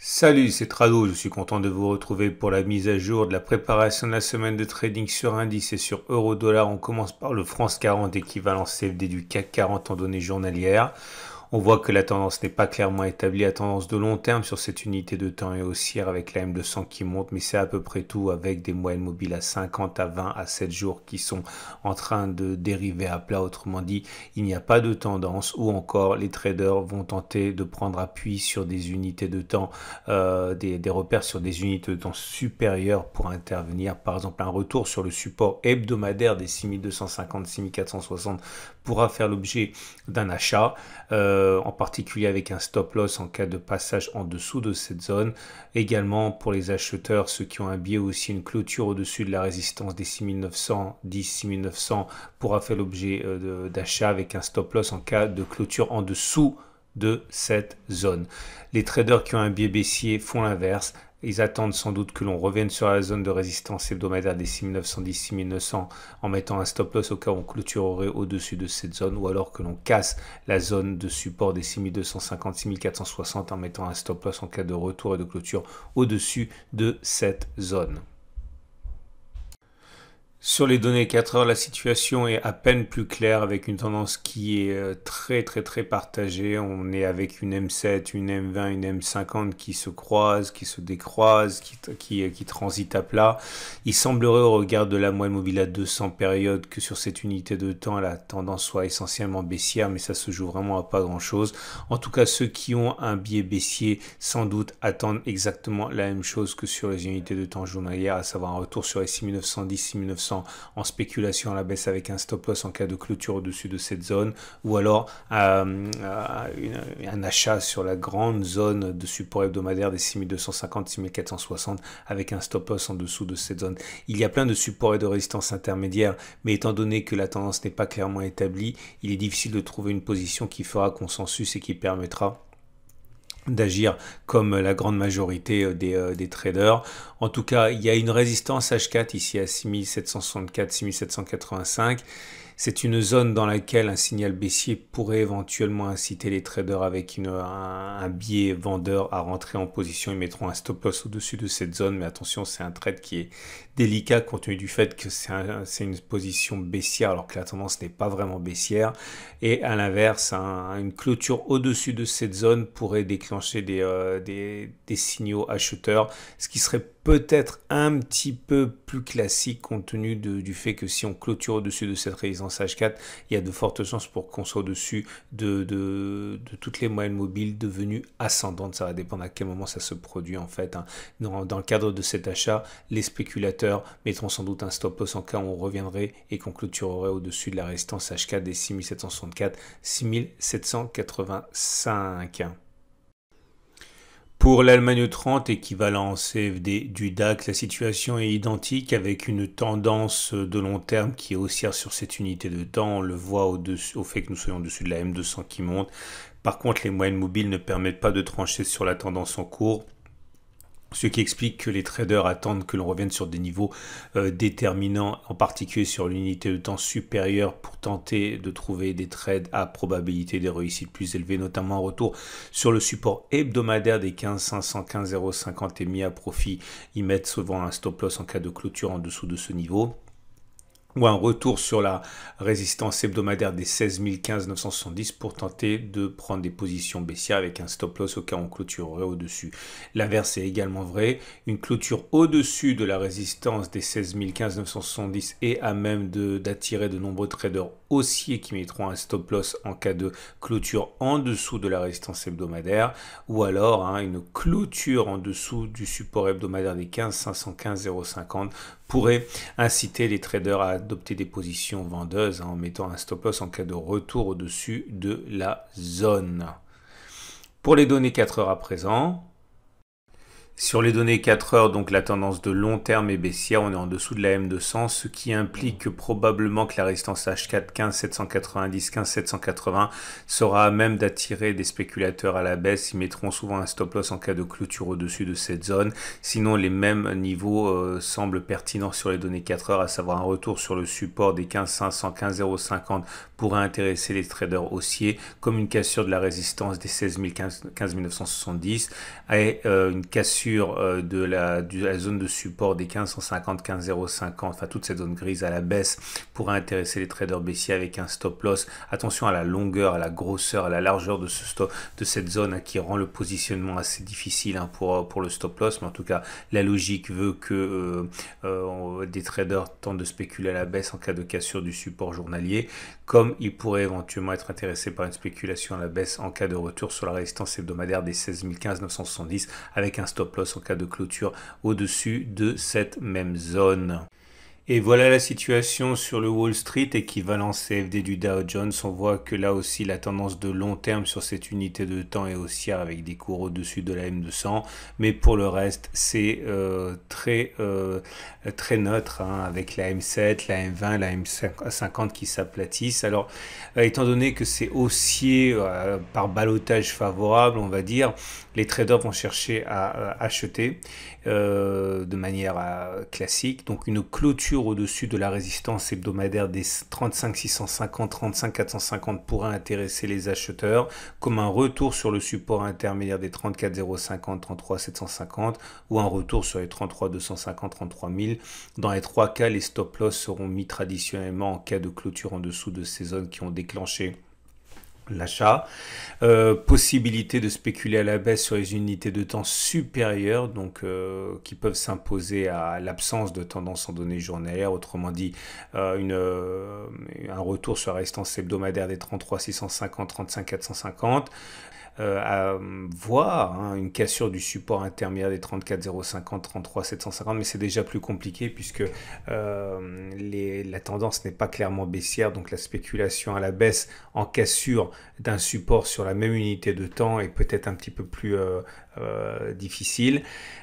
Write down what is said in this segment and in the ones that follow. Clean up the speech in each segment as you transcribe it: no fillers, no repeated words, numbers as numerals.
Salut, c'est Trado, je suis content de vous retrouver pour la mise à jour de la préparation de la semaine de trading sur indice et sur euro-dollar. On commence par le France 40 équivalent CFD du CAC 40 en données journalières. On voit que la tendance n'est pas clairement établie, la tendance de long terme sur cette unité de temps est haussière avec la M200 qui monte, mais c'est à peu près tout avec des moyennes mobiles à 50, à 20, à 7 jours qui sont en train de dériver à plat. Autrement dit, il n'y a pas de tendance ou encore les traders vont tenter de prendre appui sur des unités de temps, des repères sur des unités de temps supérieures pour intervenir. Par exemple, un retour sur le support hebdomadaire des 6250, 6460 pourra faire l'objet d'un achat. En particulier avec un stop loss en cas de passage en dessous de cette zone. Également pour les acheteurs, ceux qui ont un biais aussi, une clôture au-dessus de la résistance des 6910, 6900 pourra faire l'objet d'achat avec un stop loss en cas de clôture en dessous de cette zone. Les traders qui ont un biais baissier font l'inverse. Ils attendent sans doute que l'on revienne sur la zone de résistance hebdomadaire des 6910, 6900 en mettant un stop loss au cas où on clôturerait au-dessus de cette zone ou alors que l'on casse la zone de support des 6250, 6460 en mettant un stop loss en cas de retour et de clôture au-dessus de cette zone. Sur les données 4 heures, la situation est à peine plus claire avec une tendance qui est très partagée. On est avec une M7, une M20, une M50 qui se croisent, qui se décroisent, qui transitent à plat. Il semblerait au regard de la moyenne mobile à 200 périodes que sur cette unité de temps, la tendance soit essentiellement baissière, mais ça se joue vraiment à pas grand chose. En tout cas, ceux qui ont un biais baissier sans doute attendent exactement la même chose que sur les unités de temps journalières, à savoir un retour sur les 6910, 6900 en spéculation à la baisse avec un stop loss en cas de clôture au-dessus de cette zone ou alors un achat sur la grande zone de support hebdomadaire des 6250, 6460 avec un stop loss en dessous de cette zone. Il y a plein de supports et de résistances intermédiaires, mais étant donné que la tendance n'est pas clairement établie, il est difficile de trouver une position qui fera consensus et qui permettra d'agir comme la grande majorité des traders. En tout cas, il y a une résistance H4 ici à 6764, 6785. C'est une zone dans laquelle un signal baissier pourrait éventuellement inciter les traders avec un biais vendeur à rentrer en position. Ils mettront un stop loss au-dessus de cette zone, mais attention, c'est un trade qui est délicat compte tenu du fait que c'est une position baissière alors que la tendance n'est pas vraiment baissière. Et à l'inverse, une clôture au-dessus de cette zone pourrait déclencher des signaux acheteurs, ce qui serait peut-être un petit peu plus classique compte tenu du fait que si on clôture au-dessus de cette résistance H4, il y a de fortes chances pour qu'on soit au-dessus de toutes les moyennes mobiles devenues ascendantes. Ça va dépendre à quel moment ça se produit en fait. Dans le cadre de cet achat, les spéculateurs mettront sans doute un stop loss en cas où on reviendrait et qu'on clôturerait au-dessus de la résistance H4 des 6764, 6785. Pour l'Allemagne 30, équivalent CFD du DAX, la situation est identique avec une tendance de long terme qui est haussière sur cette unité de temps. On le voit au fait que nous soyons au-dessus de la M200 qui monte. Par contre, les moyennes mobiles ne permettent pas de trancher sur la tendance en cours. Ce qui explique que les traders attendent que l'on revienne sur des niveaux déterminants, en particulier sur l'unité de temps supérieure pour tenter de trouver des trades à probabilité de réussite plus élevée, notamment en retour sur le support hebdomadaire des 15 500, 15 050 est mis à profit. Ils mettent souvent un stop loss en cas de clôture en dessous de ce niveau, ou un retour sur la résistance hebdomadaire des 16 015 970 pour tenter de prendre des positions baissières avec un stop loss au cas où on clôturerait au-dessus. L'inverse est également vrai. Une clôture au-dessus de la résistance des 16 015 970 est à même d'attirer de nombreux traders haussiers qui mettront un stop loss en cas de clôture en dessous de la résistance hebdomadaire ou alors une clôture en dessous du support hebdomadaire des 15 500, 15 050 pourrait inciter les traders à adopter des positions vendeuses en mettant un stop loss en cas de retour au-dessus de la zone. Pour les données 4 heures à présent, sur les données 4 heures, donc la tendance de long terme est baissière, on est en dessous de la M200, ce qui implique que probablement que la résistance H4 15 790, 15 780 sera à même d'attirer des spéculateurs à la baisse. Ils mettront souvent un stop loss en cas de clôture au-dessus de cette zone. Sinon, les mêmes niveaux semblent pertinents sur les données 4 heures, à savoir un retour sur le support des 15 500, 15 050 pourrait intéresser les traders haussiers, comme une cassure de la résistance des 15 970 et une cassure de la zone de support des 1550, 15050, enfin toute cette zone grise à la baisse pourrait intéresser les traders baissiers avec un stop loss. Attention à la longueur, à la grosseur, à la largeur de cette zone qui rend le positionnement assez difficile pour le stop loss, mais en tout cas la logique veut que des traders tentent de spéculer à la baisse en cas de cassure du support journalier, comme ils pourraient éventuellement être intéressés par une spéculation à la baisse en cas de retour sur la résistance hebdomadaire des 16 970 avec un stop loss en cas de clôture au-dessus de cette même zone. Et voilà la situation sur le Wall Street, équivalent CFD du Dow Jones. On voit que là aussi la tendance de long terme sur cette unité de temps est haussière avec des cours au-dessus de la M200. Mais pour le reste, c'est très neutre avec la M7, la M20, la M50 qui s'aplatissent. Alors, étant donné que c'est haussier par ballottage favorable, on va dire, les traders vont chercher à acheter de manière classique. Donc une clôture au-dessus de la résistance hebdomadaire des 35 650, 35 450 pourrait intéresser les acheteurs, comme un retour sur le support intermédiaire des 34 050, 33 750 ou un retour sur les 33 250, 33 000. Dans les trois cas, les stop loss seront mis traditionnellement en cas de clôture en dessous de ces zones qui ont déclenché l'achat. Possibilité de spéculer à la baisse sur les unités de temps supérieures, donc qui peuvent s'imposer à l'absence de tendance en données journalières, autrement dit un retour sur la résistance hebdomadaire des 33 650, 35 450. À voir une cassure du support intermédiaire des 34 050, 33 750, mais c'est déjà plus compliqué puisque la tendance n'est pas clairement baissière, donc la spéculation à la baisse en cassure d'un support sur la même unité de temps est peut-être un petit peu plus difficile.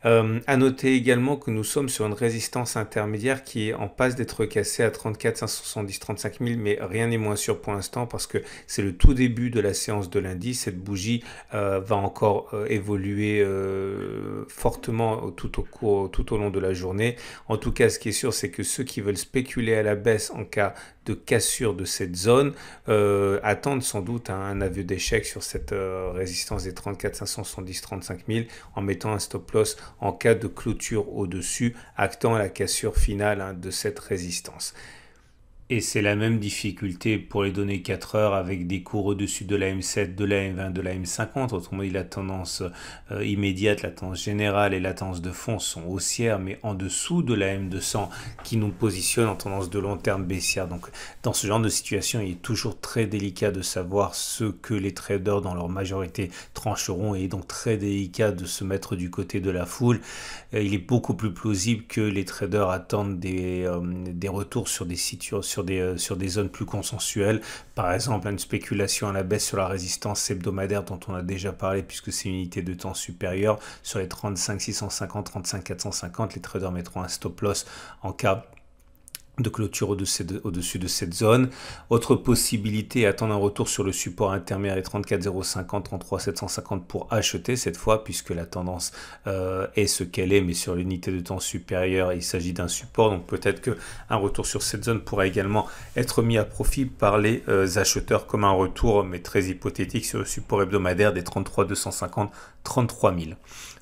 À noter également que nous sommes sur une résistance intermédiaire qui est en passe d'être cassée à 34 570, 35 000, mais rien n'est moins sûr pour l'instant parce que c'est le tout début de la séance de lundi. Cette bougie va encore évoluer fortement tout au long de la journée. En tout cas, ce qui est sûr, c'est que ceux qui veulent spéculer à la baisse en cas de cassure de cette zone attendent sans doute un aveu d'échec sur cette résistance des 34 570, 35 000 en mettant un stop loss en cas de clôture au-dessus, actant la cassure finale de cette résistance. Et c'est la même difficulté pour les données 4 heures avec des cours au-dessus de la M7, de la M20, de la M50. Autrement dit, la tendance immédiate, la tendance générale et la tendance de fond sont haussières, mais en dessous de la M200 qui nous positionne en tendance de long terme baissière. Donc, dans ce genre de situation, il est toujours très délicat de savoir ce que les traders dans leur majorité trancheront et donc très délicat de se mettre du côté de la foule. Il est beaucoup plus plausible que les traders attendent des retours sur des situations, sur des zones plus consensuelles, par exemple une spéculation à la baisse sur la résistance hebdomadaire dont on a déjà parlé puisque c'est une unité de temps supérieure sur les 35 650, 35 450, les traders mettront un stop loss en cas de clôture au-dessus de cette zone. Autre possibilité, attendre un retour sur le support intermédiaire les 34 050, 33 750 pour acheter cette fois, puisque la tendance est ce qu'elle est, mais sur l'unité de temps supérieure, il s'agit d'un support. Donc peut-être qu'un retour sur cette zone pourra également être mis à profit par les acheteurs comme un retour, mais très hypothétique, sur le support hebdomadaire des 33 250, 33 000.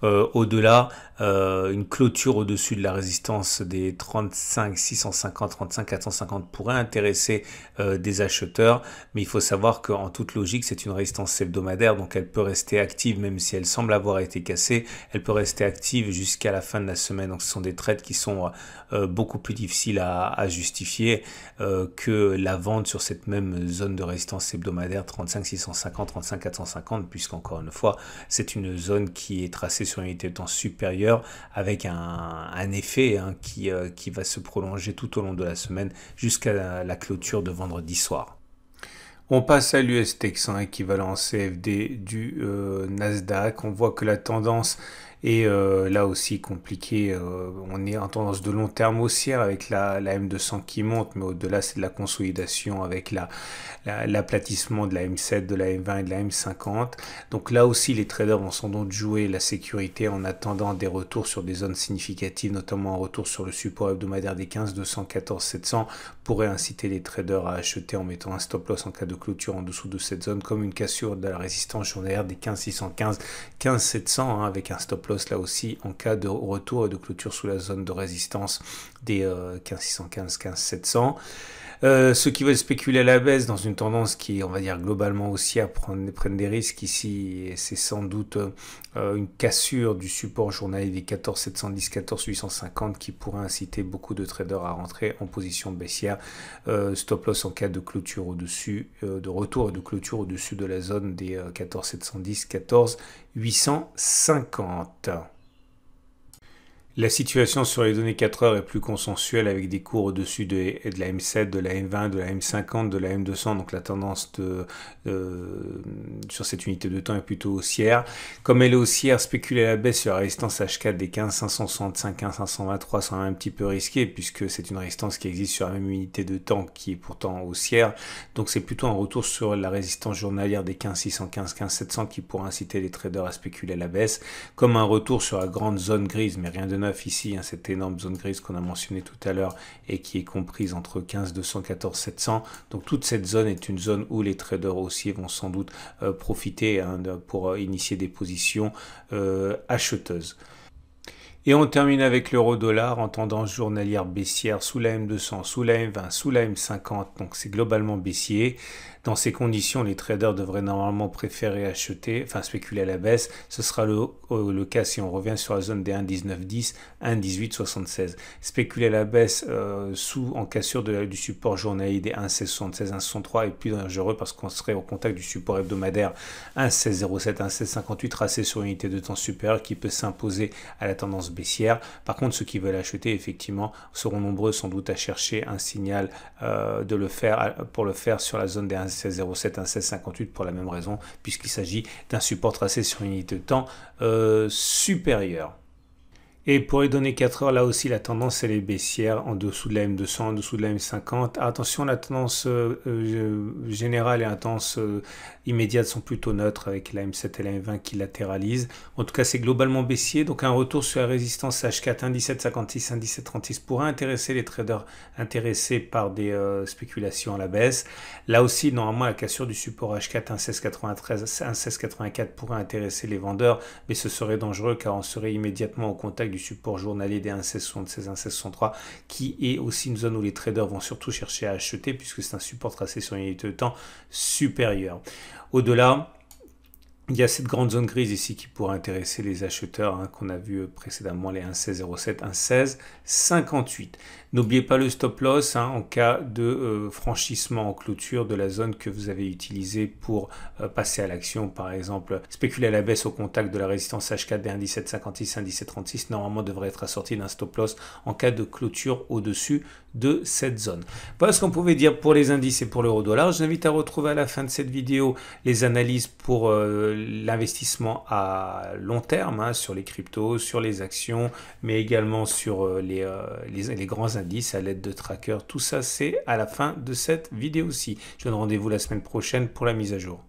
Au-delà, une clôture au-dessus de la résistance des 35 650, 35 450 pourrait intéresser des acheteurs, mais il faut savoir qu'en toute logique, c'est une résistance hebdomadaire, donc elle peut rester active même si elle semble avoir été cassée, elle peut rester active jusqu'à la fin de la semaine. Donc ce sont des trades qui sont beaucoup plus difficiles à justifier que la vente sur cette même zone de résistance hebdomadaire 35 650, 35 450, puisqu'encore une fois, c'est une zone qui est tracée sur une unité de temps supérieure avec un effet qui va se prolonger tout au long de la semaine jusqu'à la clôture de vendredi soir. On passe à l'US Texan, équivalent CFD du Nasdaq. On voit que la tendance Et là aussi compliqué, on est en tendance de long terme haussière avec la M200 qui monte, mais au-delà c'est de la consolidation avec l'aplatissement de la M7, de la M20 et de la M50. Donc là aussi les traders vont sans doute jouer la sécurité en attendant des retours sur des zones significatives, notamment un retour sur le support hebdomadaire des 15 200 14 700 pourrait inciter les traders à acheter en mettant un stop loss en cas de clôture en dessous de cette zone, comme une cassure de la résistance journalière des 15 615 15 700 avec un stop loss là aussi en cas de retour et de clôture sous la zone de résistance des 15 615 15 700. Ceux qui veulent spéculer à la baisse dans une tendance qui est, on va dire, globalement haussière, prennent des risques ici, et c'est sans doute une cassure du support journalier des 14 710 14 850 qui pourrait inciter beaucoup de traders à rentrer en position baissière. Stop loss en cas de clôture au-dessus, de retour et de clôture au-dessus de la zone des 14 710 14 850. La situation sur les données 4 heures est plus consensuelle avec des cours au-dessus de la M7, de la M20, de la M50, de la M200. Donc la tendance sur cette unité de temps est plutôt haussière. Comme elle est haussière, spéculer à la baisse sur la résistance H4 des 15 565, 15 523 sont un petit peu risqué puisque c'est une résistance qui existe sur la même unité de temps qui est pourtant haussière. Donc c'est plutôt un retour sur la résistance journalière des 15 615, 15 700 qui pourrait inciter les traders à spéculer à la baisse, comme un retour sur la grande zone grise, mais rien de neuf ici, hein, cette énorme zone grise qu'on a mentionné tout à l'heure et qui est comprise entre 15 200 14 700. Donc toute cette zone est une zone où les traders haussiers vont sans doute profiter pour initier des positions acheteuses. Et on termine avec l'euro-dollar en tendance journalière baissière sous la M200, sous la M20, sous la M50. Donc c'est globalement baissier. Dans ces conditions, les traders devraient normalement préférer acheter, enfin spéculer à la baisse. Ce sera le cas si on revient sur la zone des 1,1910, 1,1876. Spéculer à la baisse en cassure du support journalier des 1,1676, 1,63 est plus dangereux parce qu'on serait au contact du support hebdomadaire 1,1607, 1,1658 tracé sur une unité de temps supérieure qui peut s'imposer à la tendance baissière. Par contre, ceux qui veulent acheter, effectivement, seront nombreux sans doute à chercher un signal pour le faire sur la zone des 1,1607, 1,1658 pour la même raison, puisqu'il s'agit d'un support tracé sur une unité de temps supérieure. Et pour les données 4 heures, là aussi, la tendance, elle est baissière, en dessous de la M200, en dessous de la M50. Attention, la tendance générale et la tendance immédiate sont plutôt neutres avec la M7 et la M20 qui latéralisent. En tout cas, c'est globalement baissier. Donc, un retour sur la résistance H4, 1,1756, 1,1736 pourrait intéresser les traders intéressés par des spéculations à la baisse. Là aussi, normalement, la cassure du support H4, 1,1693, 1,1684 pourrait intéresser les vendeurs, mais ce serait dangereux car on serait immédiatement au contact du support journalier des 1,1676, 1,1663 qui est aussi une zone où les traders vont surtout chercher à acheter puisque c'est un support tracé sur une unité de temps supérieure. Au-delà, il y a cette grande zone grise ici qui pourrait intéresser les acheteurs qu'on a vu précédemment, les 1,1607, 1,1658. N'oubliez pas le stop loss en cas de franchissement en clôture de la zone que vous avez utilisée pour passer à l'action. Par exemple, spéculer à la baisse au contact de la résistance H4 des 1,1756, 1,1736 normalement devrait être assorti d'un stop loss en cas de clôture au-dessus de cette zone. Voilà ce qu'on pouvait dire pour les indices et pour l'euro-dollar. Je vous invite à retrouver à la fin de cette vidéo les analyses pour l'investissement à long terme sur les cryptos, sur les actions, mais également sur les grands indices à l'aide de trackers. Tout ça, c'est à la fin de cette vidéo-ci. Je vous donne rendez-vous la semaine prochaine pour la mise à jour.